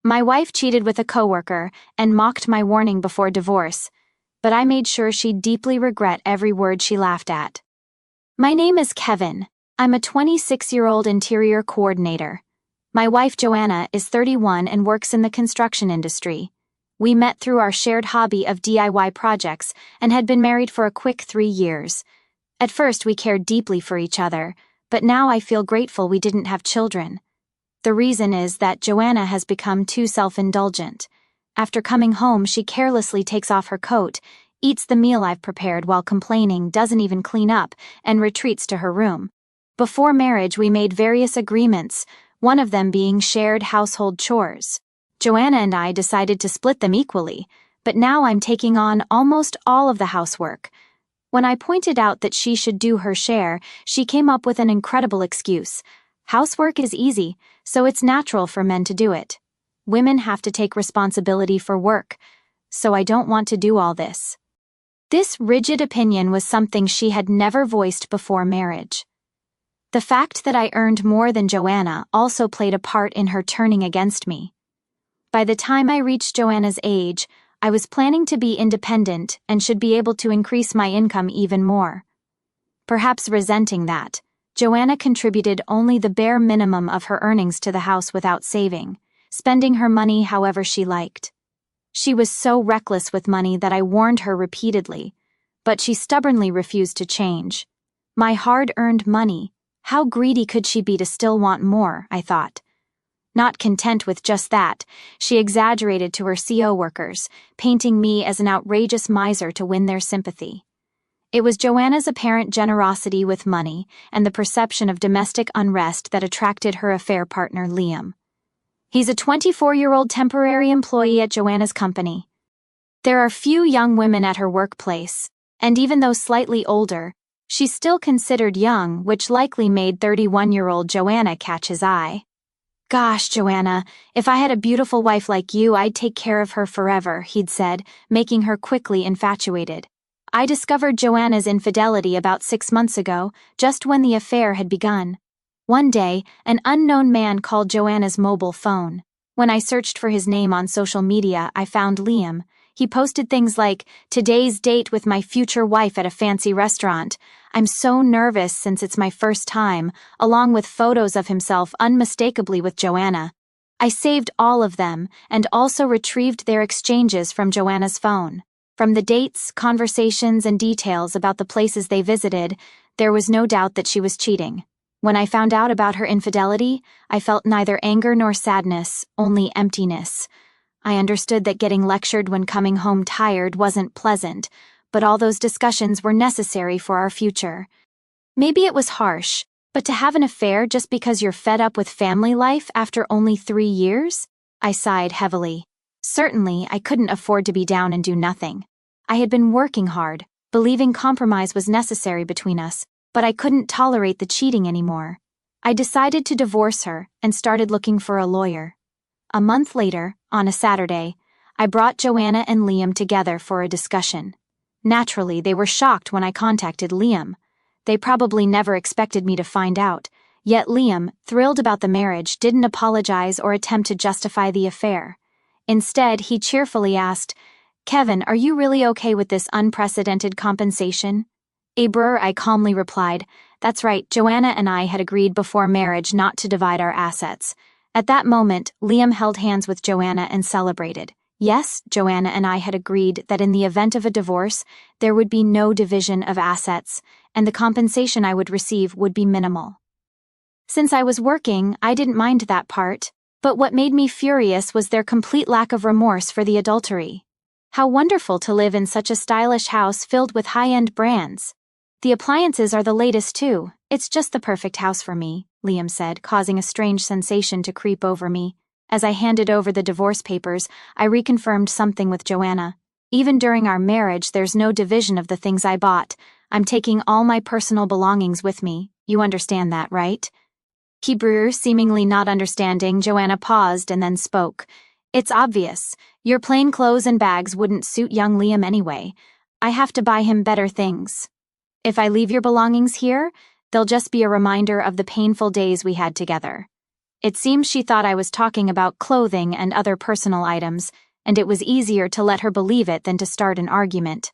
My wife cheated with a coworker and mocked my warning before divorce, but I made sure she'd deeply regret every word she laughed at. My name is Kevin. I'm a 26-year-old interior coordinator. My wife Joanna is 31 and works in the construction industry. We met through our shared hobby of DIY projects and had been married for a quick 3 years. At first we cared deeply for each other, but now I feel grateful we didn't have children. The reason is that Joanna has become too self-indulgent. After coming home, she carelessly takes off her coat, eats the meal I've prepared while complaining, doesn't even clean up, and retreats to her room. Before marriage, we made various agreements, one of them being shared household chores. Joanna and I decided to split them equally, but now I'm taking on almost all of the housework. When I pointed out that she should do her share, she came up with an incredible excuse. Housework is easy, so it's natural for men to do it. Women have to take responsibility for work, so I don't want to do all this. This rigid opinion was something she had never voiced before marriage. The fact that I earned more than Joanna also played a part in her turning against me. By the time I reached Joanna's age, I was planning to be independent and should be able to increase my income even more. Perhaps resenting that, Joanna contributed only the bare minimum of her earnings to the house without saving, spending her money however she liked. She was so reckless with money that I warned her repeatedly, but she stubbornly refused to change. My hard-earned money, how greedy could she be to still want more, I thought. Not content with just that, she exaggerated to her CO workers, painting me as an outrageous miser to win their sympathy. It was Joanna's apparent generosity with money and the perception of domestic unrest that attracted her affair partner Liam. He's a 24-year-old temporary employee at Joanna's company. There are few young women at her workplace, and even though slightly older, she's still considered young, which likely made 31-year-old Joanna catch his eye. Gosh, Joanna, if I had a beautiful wife like you, I'd take care of her forever, he'd said, making her quickly infatuated. I discovered Joanna's infidelity about 6 months ago, just when the affair had begun. One day, an unknown man called Joanna's mobile phone. When I searched for his name on social media, I found Liam. He posted things like, "Today's date with my future wife at a fancy restaurant. I'm so nervous since it's my first time," along with photos of himself unmistakably with Joanna. I saved all of them and also retrieved their exchanges from Joanna's phone. From the dates, conversations, and details about the places they visited, there was no doubt that she was cheating. When I found out about her infidelity, I felt neither anger nor sadness, only emptiness. I understood that getting lectured when coming home tired wasn't pleasant, but all those discussions were necessary for our future. Maybe it was harsh, but to have an affair just because you're fed up with family life after only 3 years? I sighed heavily. Certainly, I couldn't afford to be down and do nothing. I had been working hard, believing compromise was necessary between us, but I couldn't tolerate the cheating anymore. I decided to divorce her and started looking for a lawyer. A month later, on a Saturday, I brought Joanna and Liam together for a discussion. Naturally, they were shocked when I contacted Liam. They probably never expected me to find out, yet Liam, thrilled about the marriage, didn't apologize or attempt to justify the affair. Instead, he cheerfully asked, "Kevin, are you really okay with this unprecedented compensation?" I calmly replied, "That's right, Joanna and I had agreed before marriage not to divide our assets." At that moment, Liam held hands with Joanna and celebrated. Yes, Joanna and I had agreed that in the event of a divorce, there would be no division of assets, and the compensation I would receive would be minimal. Since I was working, I didn't mind that part, but what made me furious was their complete lack of remorse for the adultery. How wonderful to live in such a stylish house filled with high-end brands. The appliances are the latest too. It's just the perfect house for me, Liam said, causing a strange sensation to creep over me. As I handed over the divorce papers, I reconfirmed something with Joanna. Even during our marriage, there's no division of the things I bought. I'm taking all my personal belongings with me. You understand that, right? Hebrew, seemingly not understanding, Joanna paused and then spoke. It's obvious. Your plain clothes and bags wouldn't suit young Liam anyway. I have to buy him better things. If I leave your belongings here, they'll just be a reminder of the painful days we had together. It seems she thought I was talking about clothing and other personal items, and it was easier to let her believe it than to start an argument.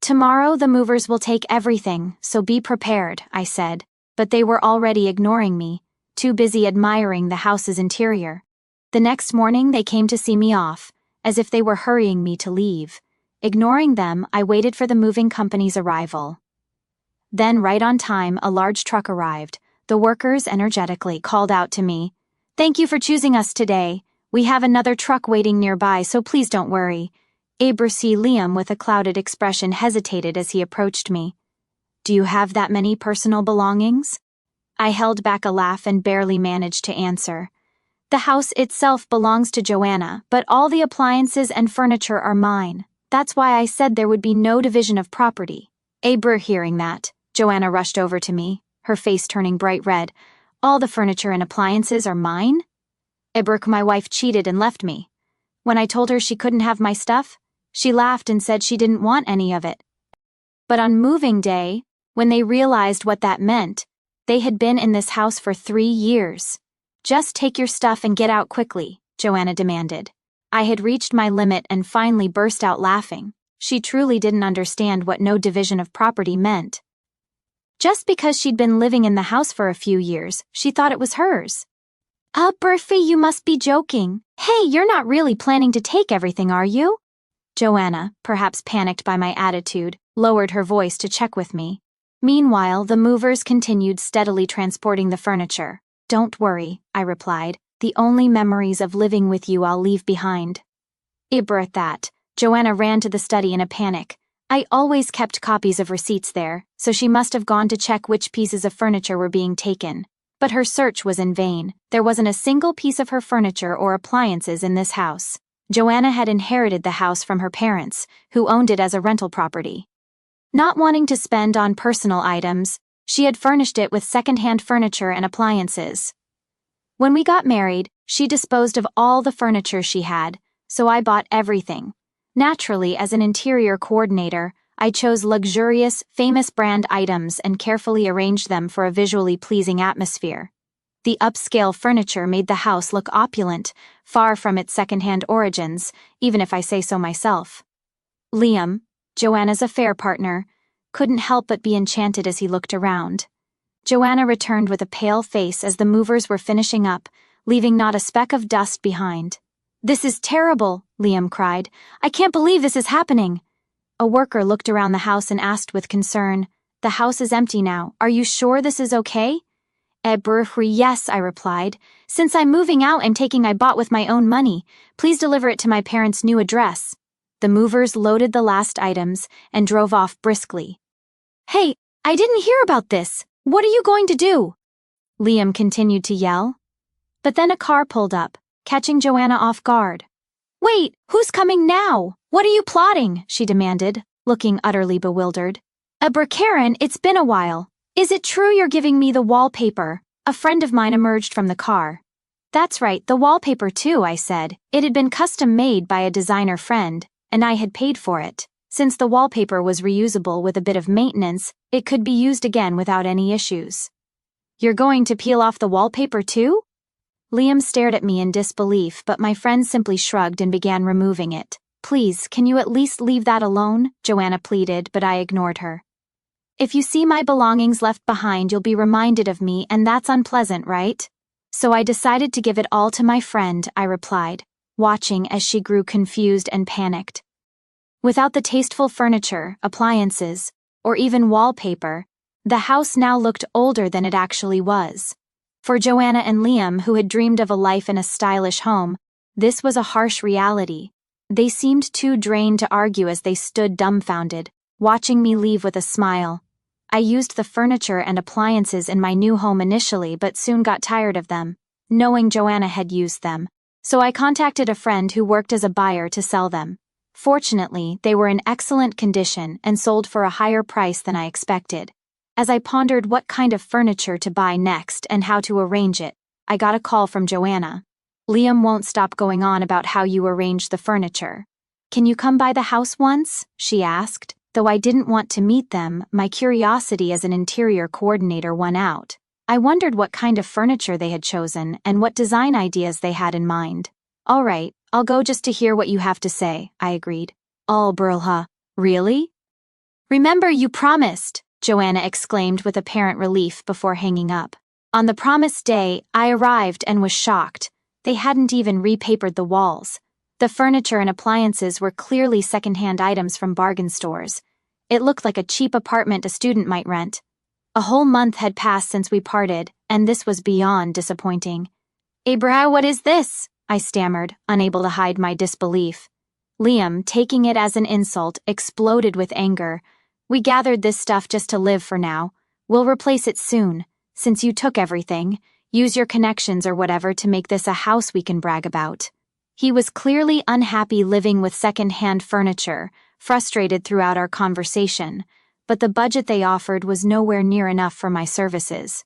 "Tomorrow the movers will take everything, so be prepared," I said, but they were already ignoring me, too busy admiring the house's interior. The next morning they came to see me off, as if they were hurrying me to leave. Ignoring them, I waited for the moving company's arrival. Then, right on time, a large truck arrived. The workers energetically called out to me, "Thank you for choosing us today. We have another truck waiting nearby, so please don't worry." Liam, with a clouded expression, hesitated as he approached me. "Do you have that many personal belongings?" I held back a laugh and barely managed to answer. "The house itself belongs to Joanna, but all the appliances and furniture are mine. That's why I said there would be no division of property." Hearing that, Joanna rushed over to me, her face turning bright red. "All the furniture and appliances are mine?" My wife cheated and left me. When I told her she couldn't have my stuff, she laughed and said she didn't want any of it. But on moving day, when they realized what that meant, they had been in this house for 3 years. "Just take your stuff and get out quickly," Joanna demanded. I had reached my limit and finally burst out laughing. She truly didn't understand what no division of property meant. Just because she'd been living in the house for a few years, she thought it was hers. Berfie, you must be joking. Hey, you're not really planning to take everything, are you?" Joanna, perhaps panicked by my attitude, lowered her voice to check with me. Meanwhile, the movers continued steadily transporting the furniture. "Don't worry," I replied. "The only memories of living with you I'll leave behind." At that, Joanna ran to the study in a panic. I always kept copies of receipts there, so she must have gone to check which pieces of furniture were being taken. But her search was in vain. There wasn't a single piece of her furniture or appliances in this house. Joanna had inherited the house from her parents, who owned it as a rental property. Not wanting to spend on personal items, she had furnished it with second-hand furniture and appliances. When we got married, she disposed of all the furniture she had, so I bought everything. Naturally, as an interior coordinator, I chose luxurious, famous brand items and carefully arranged them for a visually pleasing atmosphere. The upscale furniture made the house look opulent, far from its second-hand origins, even if I say so myself. Liam, Joanna's affair partner, couldn't help but be enchanted as he looked around. Joanna returned with a pale face as the movers were finishing up, leaving not a speck of dust behind. "This is terrible," Liam cried. "I can't believe this is happening." A worker looked around the house and asked with concern, "The house is empty now. Are you sure this is okay?" Yes, I replied. "Since I'm moving out, I'm taking I bought with my own money. Please deliver it to my parents' new address." The movers loaded the last items and drove off briskly. "Hey, I didn't hear about this. What are you going to do?" Liam continued to yell. But then a car pulled up, catching Joanna off guard. "Wait, who's coming now? What are you plotting?" she demanded, looking utterly bewildered. Karen, it's been a while. Is it true you're giving me the wallpaper?" A friend of mine emerged from the car. "That's right, the wallpaper too," I said. It had been custom-made by a designer friend, and I had paid for it. Since the wallpaper was reusable with a bit of maintenance, it could be used again without any issues. "You're going to peel off the wallpaper too?" Liam stared at me in disbelief, but my friend simply shrugged and began removing it. "Please, can you at least leave that alone?" Joanna pleaded, but I ignored her. "If you see my belongings left behind, you'll be reminded of me, and that's unpleasant, right?" "So I decided to give it all to my friend," I replied, watching as she grew confused and panicked. Without the tasteful furniture, appliances, or even wallpaper, the house now looked older than it actually was. For Joanna and Liam, who had dreamed of a life in a stylish home, this was a harsh reality. They seemed too drained to argue as they stood dumbfounded, watching me leave with a smile. I used the furniture and appliances in my new home initially, but soon got tired of them, knowing Joanna had used them, so I contacted a friend who worked as a buyer to sell them. Fortunately, they were in excellent condition and sold for a higher price than I expected. As I pondered what kind of furniture to buy next and how to arrange it, I got a call from Joanna. "Liam won't stop going on about how you arrange the furniture. Can you come by the house once?" she asked. Though I didn't want to meet them, my curiosity as an interior coordinator won out. I wondered what kind of furniture they had chosen and what design ideas they had in mind. All right, I'll go just to hear what you have to say, I agreed. All brulha. Really? Remember, you promised, Joanna exclaimed with apparent relief before hanging up. On the promised day, I arrived and was shocked. They hadn't even repapered the walls. The furniture and appliances were clearly second-hand items from bargain stores. It looked like a cheap apartment a student might rent. A whole month had passed since we parted, and this was beyond disappointing. "Abra, what is this?" I stammered, unable to hide my disbelief. Liam, taking it as an insult, exploded with anger. "We gathered this stuff just to live for now. We'll replace it soon. Since you took everything, use your connections or whatever to make this a house we can brag about." He was clearly unhappy living with second-hand furniture, frustrated throughout our conversation, but the budget they offered was nowhere near enough for my services.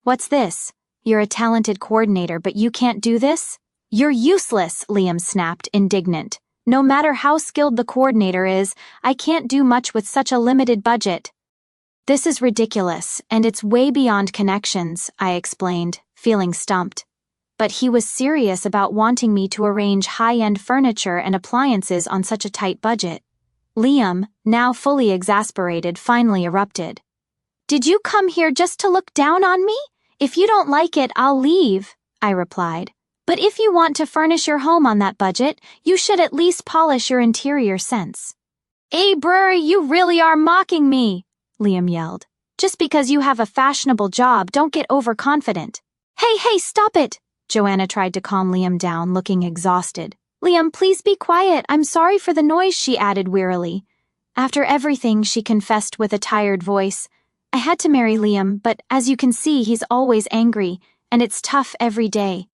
"What's this? You're a talented coordinator, but you can't do this? You're useless," Liam snapped, indignant. "No matter how skilled the coordinator is, I can't do much with such a limited budget." "This is ridiculous, and it's way beyond connections," I explained, feeling stumped. But he was serious about wanting me to arrange high-end furniture and appliances on such a tight budget. Liam, now fully exasperated, finally erupted. "Did you come here just to look down on me? If you don't like it, I'll leave," I replied. "But if you want to furnish your home on that budget, you should at least polish your interior sense." "Abra, you really are mocking me," Liam yelled. "Just because you have a fashionable job, don't get overconfident." Hey, stop it!" Joanna tried to calm Liam down, looking exhausted. "Liam, please be quiet. I'm sorry for the noise," she added wearily. After everything, she confessed with a tired voice. "I had to marry Liam, but as you can see, he's always angry, and it's tough every day."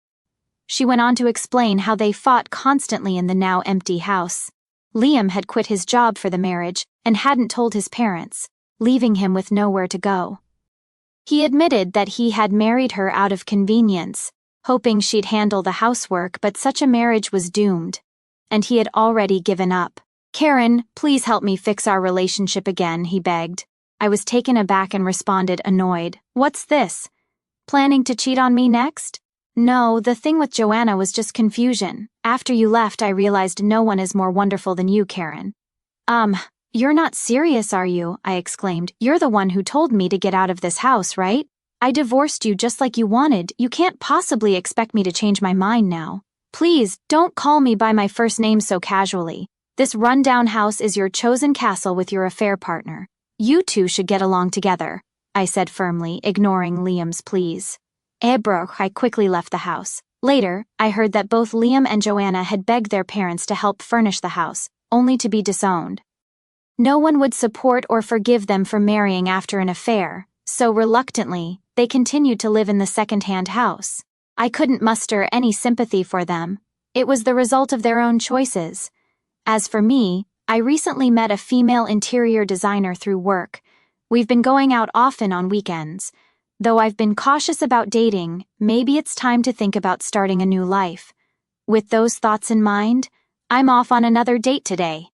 She went on to explain how they fought constantly in the now empty house. Liam had quit his job for the marriage and hadn't told his parents, leaving him with nowhere to go. He admitted that he had married her out of convenience, hoping she'd handle the housework, but such a marriage was doomed, and he had already given up. "Karen, please help me fix our relationship again," he begged. I was taken aback and responded, annoyed. "What's this? Planning to cheat on me next?" "No, the thing with Joanna was just confusion. After you left, I realized no one is more wonderful than you, Karen." You're not serious, are you?" I exclaimed. "You're the one who told me to get out of this house, right? I divorced you just like you wanted. You can't possibly expect me to change my mind now. Please, don't call me by my first name so casually. This rundown house is your chosen castle with your affair partner. You two should get along together," I said firmly, ignoring Liam's pleas. I quickly left the house. Later, I heard that both Liam and Joanna had begged their parents to help furnish the house, only to be disowned. No one would support or forgive them for marrying after an affair, so reluctantly, they continued to live in the second-hand house. I couldn't muster any sympathy for them. It was the result of their own choices. As for me, I recently met a female interior designer through work. We've been going out often on weekends. Though I've been cautious about dating, maybe it's time to think about starting a new life. With those thoughts in mind, I'm off on another date today.